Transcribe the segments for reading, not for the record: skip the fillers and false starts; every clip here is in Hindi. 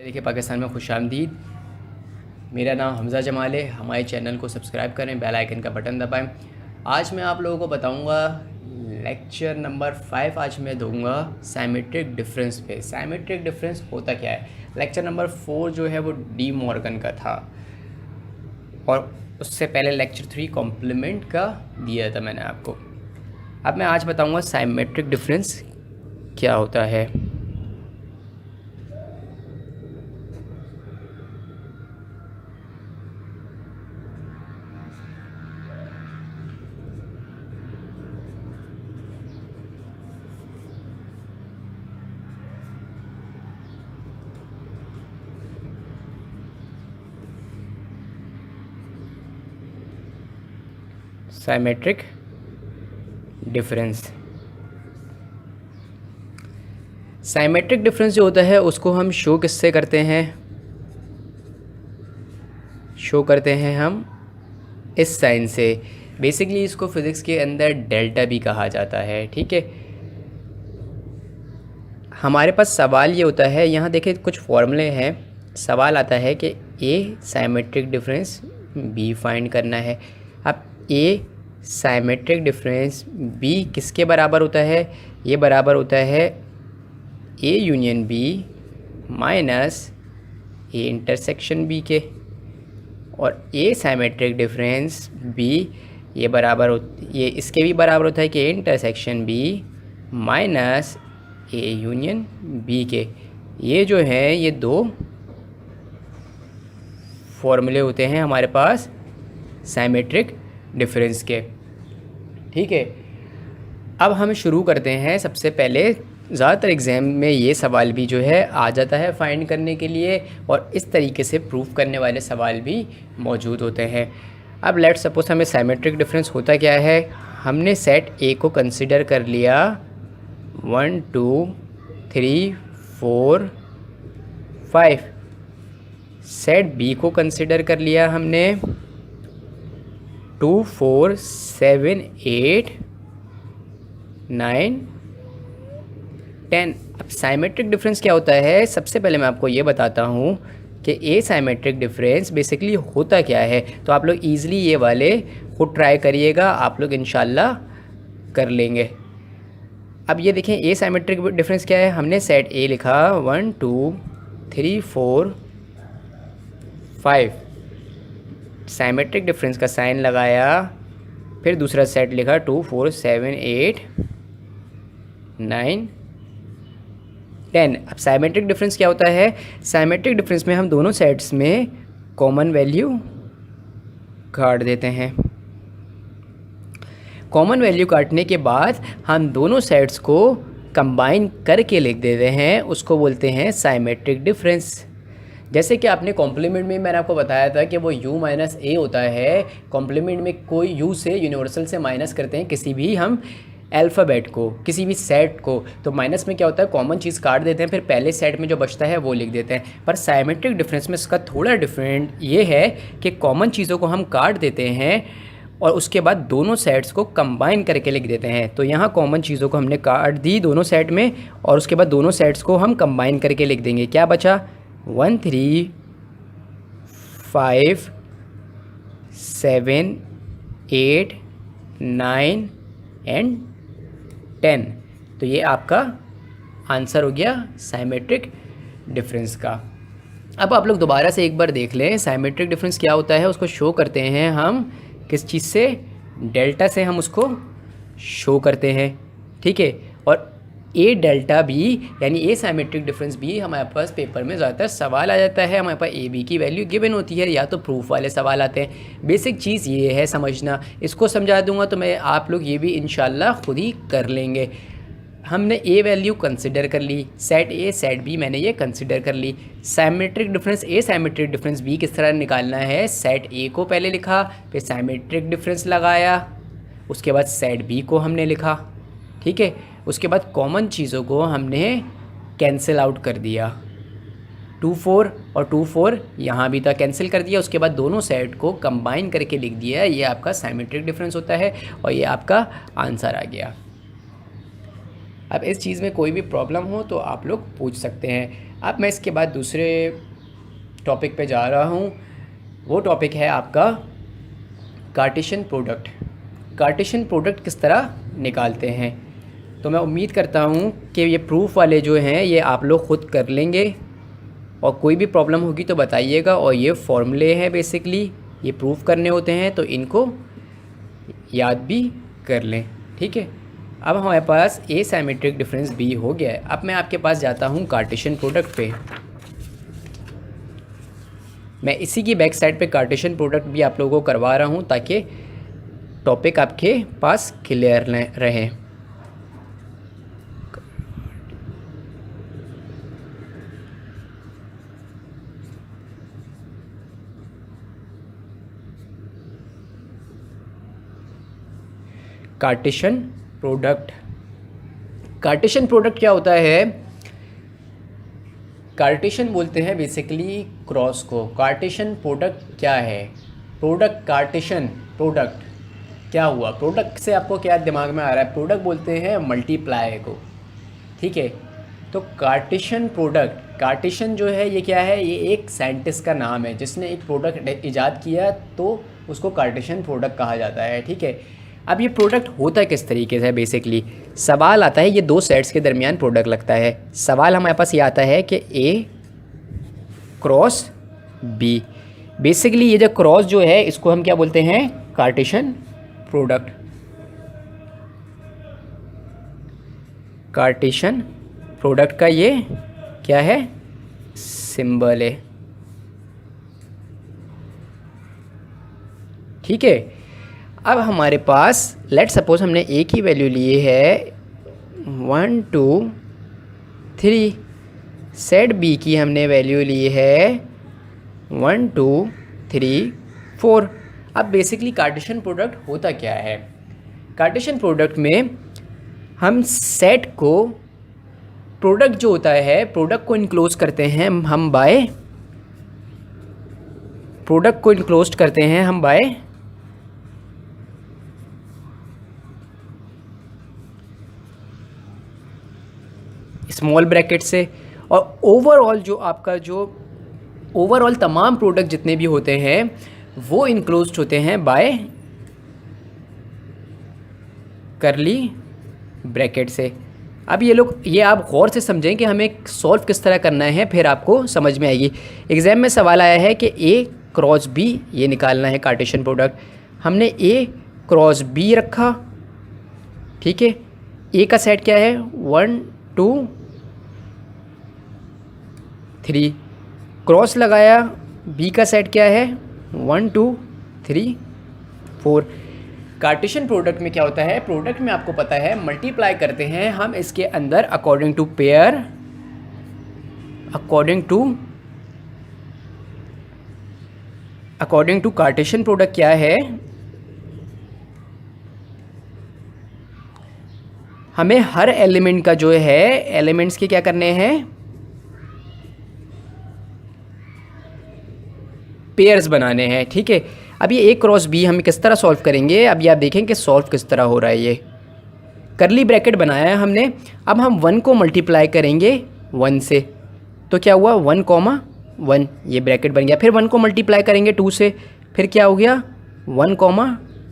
देखिए पाकिस्तान में खुशामदीद। मेरा नाम हमज़ा जमाल है। हमारे चैनल को सब्सक्राइब करें, बेल आइकन का बटन दबाएं। आज मैं आप लोगों को बताऊंगा लेक्चर नंबर 5। आज मैं दूंगा साइमेट्रिक डिफरेंस पे। साइमेट्रिक डिफरेंस होता क्या है। लेक्चर नंबर 4 जो है वो डी मॉर्गन का था और उससे पहले लेक्चर 3 कॉम्प्लीमेंट का दिया था मैंने आपको। अब मैं आज बताऊंगा साइमेट्रिक डिफरेंस क्या होता है। साइमेट्रिक डिफरेंस साइमेट्रिक डिफरेंस जो होता है उसको हम शो किससे करते हैं। शो करते हैं हम इस साइन से। बेसिकली इसको फिज़िक्स के अंदर डेल्टा भी कहा जाता है। ठीक है, हमारे पास सवाल ये होता है, यहाँ देखिए कुछ फॉर्मूले हैं। सवाल आता है कि ए साइमेट्रिक डिफरेंस बी फाइंड करना है। अब ए साइमेट्रिक डिफरेंस बी किसके बराबर होता है। ये बराबर होता है A union B minus A intersection B के। और ए साइमेट्रिक डिफरेंस बी ये बराबर ये इसके भी बराबर होता है कि A intersection B minus A union B के। ये जो है ये दो फॉर्मूले होते हैं हमारे पास साइमेट्रिक डिफरेंस के। ठीक है, अब हम शुरू करते हैं। सबसे पहले ज़्यादातर एग्ज़ाम में ये सवाल भी जो है आ जाता है फाइंड करने के लिए, और इस तरीके से प्रूफ करने वाले सवाल भी मौजूद होते हैं। अब लेट्स सपोज हमें साइमेट्रिक डिफरेंस होता क्या है। हमने सेट ए को कंसिडर कर लिया 1 2 3 4 5। सेट बी को कंसिडर कर लिया हमने 2 4 7 8 9 10। अब साइमेट्रिक डिफरेंस क्या होता है। सबसे पहले मैं आपको ये बताता हूँ कि ए साइमेट्रिक डिफरेंस बेसिकली होता क्या है। तो आप लोग ईज़िली ये वाले खुद ट्राई करिएगा, आप लोग इंशाल्लाह कर लेंगे। अब ये देखें ए साइमेट्रिक डिफरेंस क्या है। हमने सेट ए लिखा 1 2 3 4 5। साइमेट्रिक डिफरेंस का साइन लगाया, फिर दूसरा सेट लिखा 2 4 7 8 9 10। अब साइमेट्रिक डिफरेंस क्या होता है। साइमेट्रिक डिफरेंस में हम दोनों सेट्स में कॉमन वैल्यू काट देते हैं। कॉमन वैल्यू काटने के बाद हम दोनों सेट्स को कंबाइन करके लिख देते हैं, उसको बोलते हैं साइमेट्रिक डिफरेंस। जैसे कि आपने कॉम्प्लीमेंट में मैंने आपको बताया था कि वो u माइनस ए होता है। कॉम्प्लीमेंट में कोई u से यूनिवर्सल से माइनस करते हैं किसी भी हम अल्फ़ाबेट को, किसी भी सेट को, तो माइनस में क्या होता है कॉमन चीज़ काट देते हैं, फिर पहले सेट में जो बचता है वो लिख देते हैं। पर साइमेट्रिक डिफरेंस में इसका थोड़ा डिफरेंट ये है कि कॉमन चीज़ों को हम काट देते हैं और उसके बाद दोनों सेट्स को कंबाइन करके लिख देते हैं। तो यहाँ कॉमन चीज़ों को हमने काट दी दोनों सेट में, और उसके बाद दोनों सेट्स को हम कंबाइन करके लिख देंगे। क्या बचा 1 3 5 7 8 9 एंड 10। तो ये आपका आंसर हो गया साइमेट्रिक डिफरेंस का। अब आप लोग दोबारा से एक बार देख लें साइमेट्रिक डिफरेंस क्या होता है। उसको शो करते हैं हम किस चीज़ से, डेल्टा से हम उसको शो करते हैं। ठीक है, और ए डेल्टा बी यानी ए साइमेट्रिक डिफरेंस भी हमारे पास पेपर में ज़्यादातर सवाल आ जाता है। हमारे पास ए बी की वैल्यू गिवन होती है, या तो प्रूफ वाले सवाल आते हैं। बेसिक चीज़ ये है समझना। इसको समझा दूंगा तो मैं आप लोग ये भी इंशाल्लाह खुद ही कर लेंगे। हमने ए वैल्यू कंसिडर कर ली, सेट ए सेट बी मैंने ये कंसिडर कर ली। साइमेट्रिक डिफरेंस ए साइमेट्रिक डिफरेंस बी किस तरह निकालना है। सेट ए को पहले लिखा, फिर साइमेट्रिक डिफरेंस लगाया, उसके बाद सेट बी को हमने लिखा। ठीक है, उसके बाद कॉमन चीज़ों को हमने कैंसिल आउट कर दिया। 2 4 और 2 4 यहाँ भी था, कैंसिल कर दिया। उसके बाद दोनों सेट को कंबाइन करके लिख दिया। ये आपका साइमेट्रिक डिफरेंस होता है और ये आपका आंसर आ गया। अब इस चीज़ में कोई भी प्रॉब्लम हो तो आप लोग पूछ सकते हैं। अब मैं इसके बाद दूसरे टॉपिक पे जा रहा हूँ। वो टॉपिक है आपका कार्टेशियन प्रोडक्ट। कार्टेशियन प्रोडक्ट किस तरह निकालते हैं। तो मैं उम्मीद करता हूँ कि ये प्रूफ वाले जो हैं ये आप लोग ख़ुद कर लेंगे, और कोई भी प्रॉब्लम होगी तो बताइएगा। और ये फॉर्मूले हैं, बेसिकली ये प्रूफ करने होते हैं, तो इनको याद भी कर लें, ठीक है। अब हमारे पास ए साइमेट्रिक डिफरेंस बी हो गया है। अब मैं आपके पास जाता हूँ कार्टेशियन प्रोडक्ट पे। मैं इसी की बैक साइड पे कार्टेशियन प्रोडक्ट भी आप लोगों को करवा रहा हूँ ताकि टॉपिक आपके पास क्लियर रहे। Cartesian product. कार्टेशियन प्रोडक्ट क्या होता है। कार्टेशियन बोलते हैं बेसिकली क्रॉस को। कार्टेशियन प्रोडक्ट क्या है। प्रोडक्ट कार्टेशियन प्रोडक्ट क्या हुआ। प्रोडक्ट से आपको क्या दिमाग में आ रहा है। प्रोडक्ट बोलते हैं मल्टीप्लाई को, ठीक है। तो कार्टेशियन प्रोडक्ट, कार्टेशियन जो है ये क्या है, ये एक साइंटिस्ट का नाम है जिसने एक प्रोडक्ट इजाद किया, तो उसको कार्टेशियन प्रोडक्ट कहा जाता है, ठीक है। अब ये प्रोडक्ट होता किस तरीके से है। बेसिकली सवाल आता है, ये दो सेट्स के दरमियान प्रोडक्ट लगता है। सवाल हमारे पास ये आता है कि ए क्रॉस बी। बेसिकली ये जो क्रॉस जो है इसको हम क्या बोलते हैं, कार्टेशियन प्रोडक्ट। कार्टेशियन प्रोडक्ट का ये क्या है, सिंबल है, ठीक है। अब हमारे पास लेट सपोज हमने ए की वैल्यू लिए है 1 2 3, सेट बी की हमने वैल्यू ली है 1 2 3 4। अब बेसिकली कार्टेशियन प्रोडक्ट होता क्या है। कार्टेशियन प्रोडक्ट में हम सेट को, प्रोडक्ट जो होता है, प्रोडक्ट को इनक्लोज करते हैं हम बाय, प्रोडक्ट को इनक्लोज करते हैं हम बाय स्मॉल ब्रैकेट से। और ओवरऑल जो आपका जो ओवरऑल तमाम प्रोडक्ट जितने भी होते हैं वो इनक्लोज्ड होते हैं बाय करली ब्रैकेट से। अब ये आप गौर से समझें कि हमें सॉल्व किस तरह करना है, फिर आपको समझ में आएगी। एग्जाम में सवाल आया है कि ए क्रॉस बी ये निकालना है कार्टेशियन प्रोडक्ट। हमने ए क्रॉस बी रखा, ठीक है। ए का सेट क्या है 1 2 3, क्रॉस लगाया, बी का सेट क्या है 1 2 3 4। कार्टेशियन प्रोडक्ट में क्या होता है, प्रोडक्ट में आपको पता है मल्टीप्लाई करते हैं हम इसके अंदर according to pair, according to Cartesian product क्या है, हमें हर एलिमेंट का जो है, एलिमेंट्स के क्या करने हैं, पेयर्स बनाने हैं, ठीक है। अब ये ए क्रॉस बी हम किस तरह सॉल्व करेंगे, अब ये आप देखें कि सॉल्व किस तरह हो रहा है। ये करली ब्रैकेट बनाया है हमने। अब हम 1 को मल्टीप्लाई करेंगे 1 से, तो क्या हुआ 1 1, ये ब्रैकेट बन गया। फिर 1 को मल्टीप्लाई करेंगे 2 से, फिर क्या हो गया 1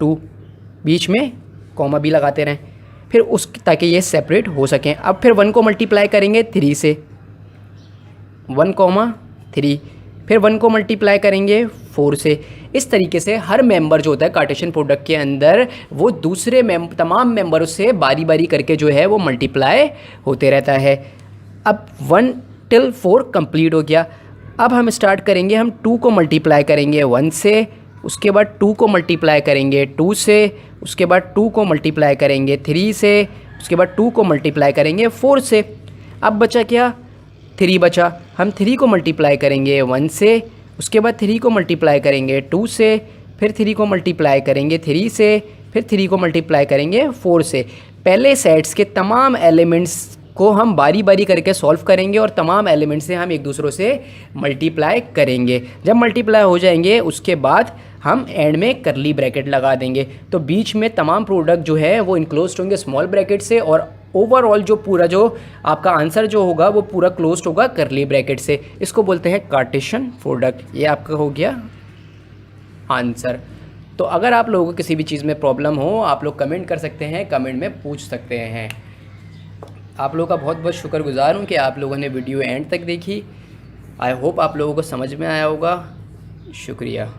2, बीच में कॉमा भी लगाते रहें, फिर उस ताकि ये सेपरेट हो सकें। अब फिर 1 को मल्टीप्लाई करेंगे 3 से, 1 3, फिर 1 को मल्टीप्लाई करेंगे 4 से। इस तरीके से हर मेंबर जो होता है कार्टेशियन प्रोडक्ट के अंदर वो दूसरे तमाम मेंबरों से बारी बारी करके जो है वो मल्टीप्लाई होते रहता है। अब 1 till 4 कंप्लीट हो गया। अब हम स्टार्ट करेंगे, हम 2 को मल्टीप्लाई करेंगे 1 से, उसके बाद 2 को मल्टीप्लाई करेंगे 2 से, उसके बाद 2 को मल्टीप्लाई करेंगे 3 से, उसके बाद 2 को मल्टीप्लाई करेंगे 4 से। अब बचा क्या 3 बचा। हम 3 को मल्टीप्लाई करेंगे 1 से, उसके बाद 3 को मल्टीप्लाई करेंगे 2 से, फिर 3 को मल्टीप्लाई करेंगे 3 से, फिर 3 को मल्टीप्लाई करेंगे 4 से। पहले सेट्स के तमाम एलिमेंट्स को हम बारी बारी करके सॉल्व करेंगे और तमाम एलिमेंट्स से हम एक दूसरों से मल्टीप्लाई करेंगे। जब मल्टीप्लाई हो जाएंगे उसके बाद हम एंड में करली ब्रैकेट लगा देंगे, तो बीच में तमाम प्रोडक्ट जो है वो इनक्लोज्ड होंगे स्मॉल ब्रैकेट से और ओवरऑल जो पूरा जो आपका आंसर जो होगा वो पूरा क्लोज्ड होगा करली ब्रैकेट से। इसको बोलते हैं कार्टेशियन प्रोडक्ट। ये आपका हो गया आंसर। तो अगर आप लोगों को किसी भी चीज़ में प्रॉब्लम हो आप लोग कमेंट कर सकते हैं, कमेंट में पूछ सकते हैं। आप लोगों का बहुत बहुत शुक्रगुजार हूँ कि आप लोगों ने वीडियो एंड तक देखी। आई होप आप लोगों को समझ में आया होगा। शुक्रिया।